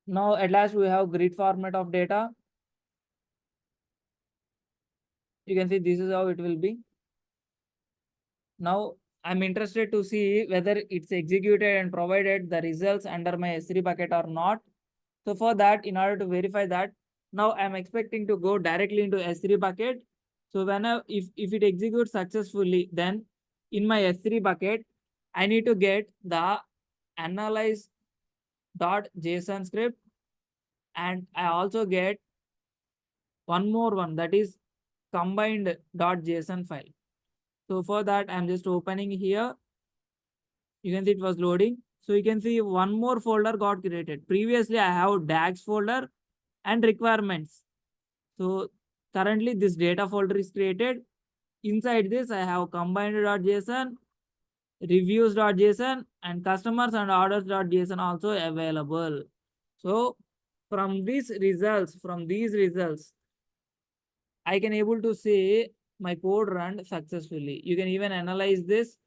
Now at last we have grid format of data. You can see this is how it will be. Now I'm interested to see whether it's executed and provided the results under my S3 bucket or not. So for that, in order to verify that, now I'm expecting to go directly into S3 bucket. So if it executes successfully, then in my S3 bucket, I need to get the analyze.json script, and I also get one more one, that is combined.json file. So for that, I'm just opening here. You can see it was loading. So you can see one more folder got created. Previously, I have DAX folder and requirements. So currently this data folder is created. Inside this, I have combined.json, reviews.json, and customers and orders.json also available. So from these results, I can able to say my code run successfully. You can even analyze this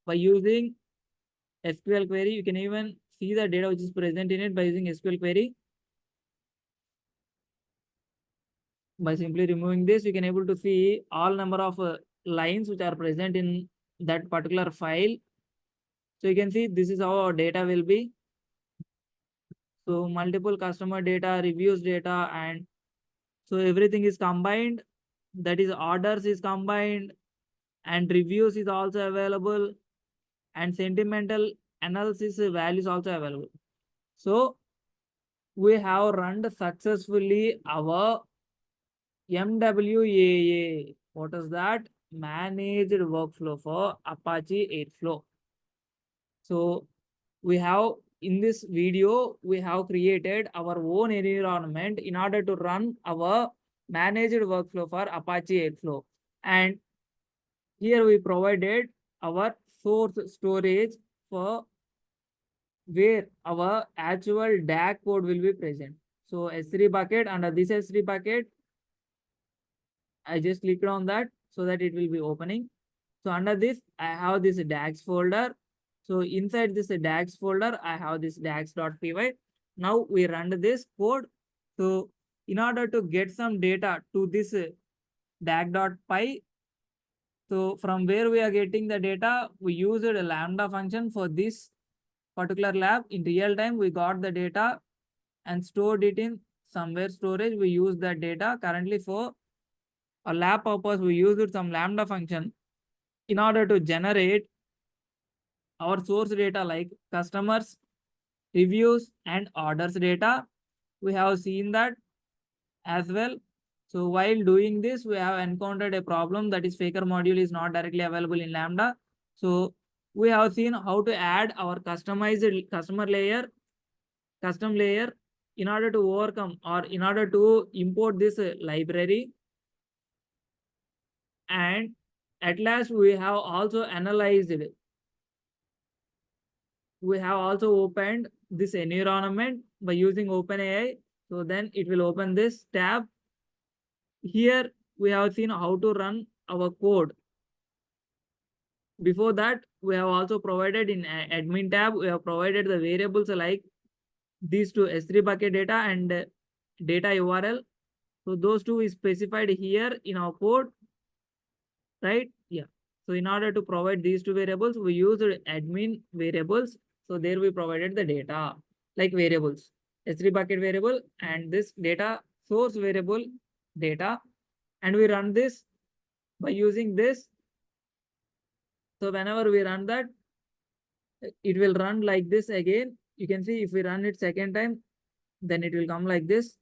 by using SQL query. You can even see the data which is present in it by using SQL query. By simply removing this, you can able to see all number of lines which are present in that particular file. So you can see this is how our data will be. So multiple customer data, reviews data, and so everything is combined. That is orders is combined, and reviews is also available, and sentimental analysis values also available. So we have run successfully our MWAA. What is that? Managed workflow for Apache Airflow. So we have in this video, we have created our own environment in order to run our managed workflow for Apache Airflow. And here we provided our source storage for where our actual DAG code will be present. So S3 bucket, under this S3 bucket, I just clicked on that so that it will be opening. So under this, I have this DAX folder. So inside this DAX folder, I have this DAX.py. Now we run this code. So in order to get some data to this dag.py, so from where we are getting the data, we used a lambda function for this particular lab. In real time, we got the data and stored it in somewhere storage. We use that data currently for a lab purpose. We used some lambda function in order to generate our source data like customers, reviews, and orders data. We have seen that as well. So while doing this, we have encountered a problem, that is faker module is not directly available in Lambda. So we have seen how to add our customized custom layer in order to overcome or in order to import this library. And at last, we have also analyzed it. We have also opened this environment by using OpenAI. So then it will open this tab. Here we have seen how to run our code. Before that, we have also provided in admin tab, we have provided the variables like these two S3 bucket data and data URL. So those two is specified here in our code, right? Yeah. So in order to provide these two variables, we used admin variables. So there we provided the data like variables, S3 bucket variable and this data source variable data. And we run this by using this. So whenever we run that, it will run like this again. You can see if we run it second time, then it will come like this.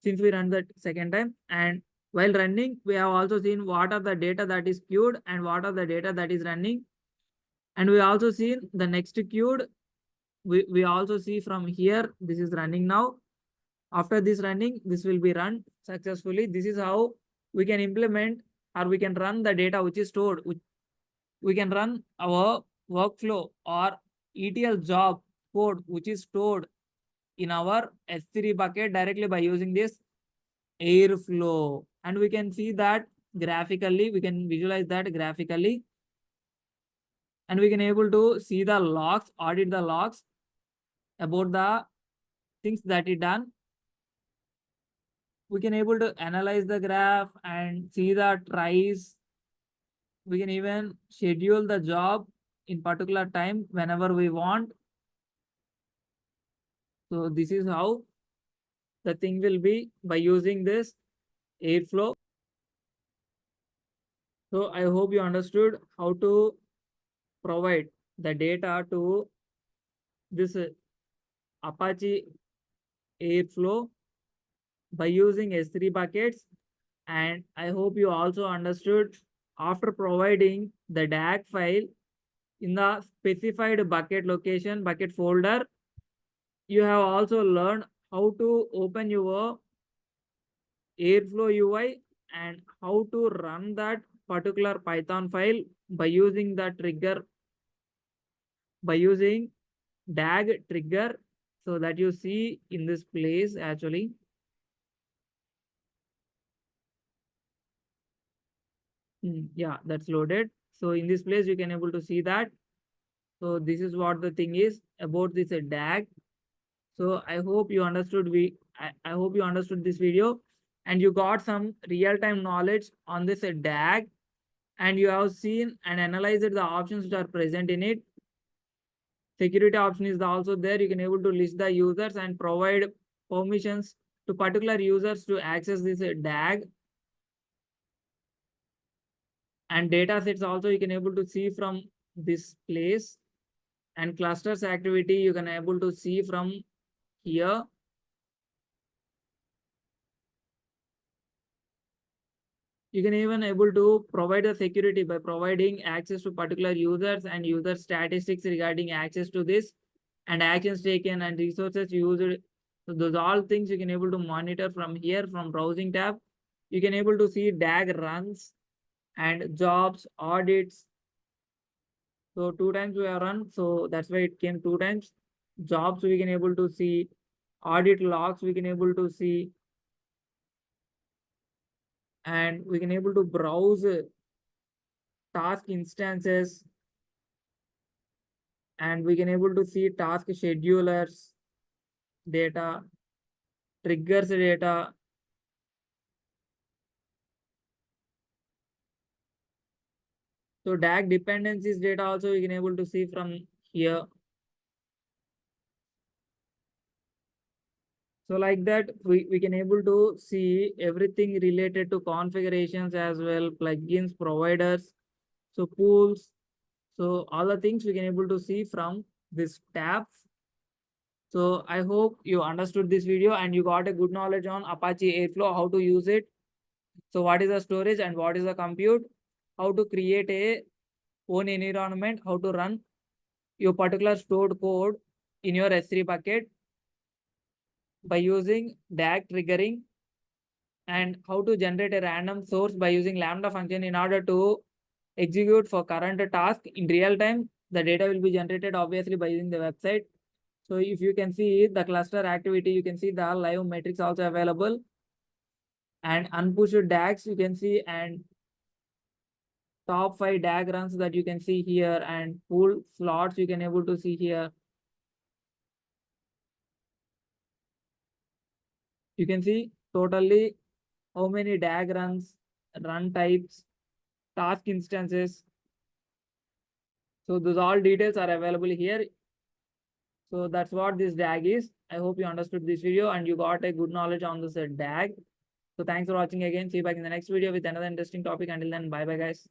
Since we run that second time, and while running, we have also seen what are the data that is queued and what are the data that is running. And we also seen the next queued. We also see from here, this is running now. After this running, this will be run successfully. This is how we can implement or we can run the data which is stored. We can run our workflow or ETL job code which is stored in our S3 bucket directly by using this Airflow. And we can see that graphically, we can visualize that graphically. And we can able to see the logs, audit the logs about the things that it done. We can able to analyze the graph and see the tries. We can even schedule the job in particular time whenever we want. So this is how the thing will be by using this Airflow. So I hope you understood how to provide the data to this Apache Airflow by using S3 buckets. And I hope you also understood after providing the DAG file in the specified bucket location, bucket folder, you have also learned how to open your Airflow UI and how to run that particular Python file by using the trigger, by using DAG trigger. So that you see in this place actually. Yeah, that's loaded. So in this place, you can able to see that. So this is what the thing is about this DAG. So I hope you understood. I hope you understood this video and you got some real-time knowledge on this DAG and you have seen and analyzed the options which are present in it. Security option is also there. You can able to list the users and provide permissions to particular users to access this DAG. And data sets also you can able to see from this place. And clusters activity you can able to see from here. You can even able to provide the security by providing access to particular users and user statistics regarding access to this and actions taken and resources used. So those all things you can able to monitor from here from browsing tab. You can able to see DAG runs and jobs, audits. So 2 times we have run. So that's why it came 2 times. Jobs we can able to see, audit logs we can able to see, and we can able to browse task instances, and we can able to see task schedulers. data, triggers data. So DAG dependencies data also we can able to see from here. So like that, we can able to see everything related to configurations as well, plugins, providers, so pools. So all the things we can able to see from this tab. So I hope you understood this video and you got a good knowledge on Apache Airflow, how to use it. So what is the storage and what is the compute, how to create a own environment, how to run your particular stored code in your S3 bucket by using DAG triggering, and how to generate a random source by using lambda function in order to execute for current task in real time. The data will be generated obviously by using the website. So if you can see the cluster activity, you can see the live metrics also available, and unpushed DAGs you can see, and top 5 DAG runs that you can see here, and pool slots you can able to see here. You can see totally how many DAG runs, run types, task instances. So those all details are available here. So that's what this DAG is. I hope you understood this video and you got a good knowledge on this DAG. So thanks for watching again. See you back in the next video with another interesting topic. Until then, bye bye guys.